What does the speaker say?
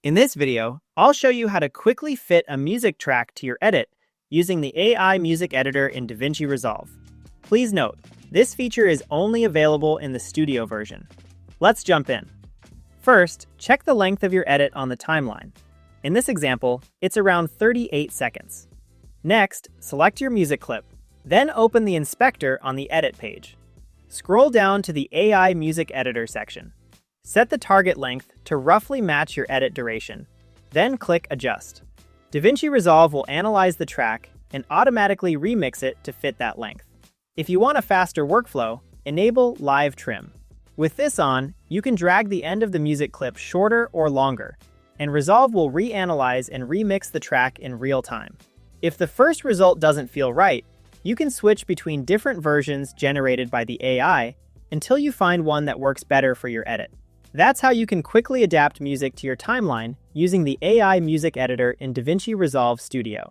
In this video, I'll show you how to quickly fit a music track to your edit using the AI music editor in DaVinci Resolve. Please note, this feature is only available in the Studio version. Let's jump in. First, check the length of your edit on the timeline. In this example, it's around 38 seconds. Next, select your music clip, then open the inspector on the edit page. Scroll down to the AI music editor section. Set the target length to roughly match your edit duration, then click Adjust. DaVinci Resolve will analyze the track and automatically remix it to fit that length. If you want a faster workflow, enable Live Trim. With this on, you can drag the end of the music clip shorter or longer, and Resolve will reanalyze and remix the track in real time. If the first result doesn't feel right, you can switch between different versions generated by the AI until you find one that works better for your edit. That's how you can quickly adapt music to your timeline using the AI music editor in DaVinci Resolve Studio.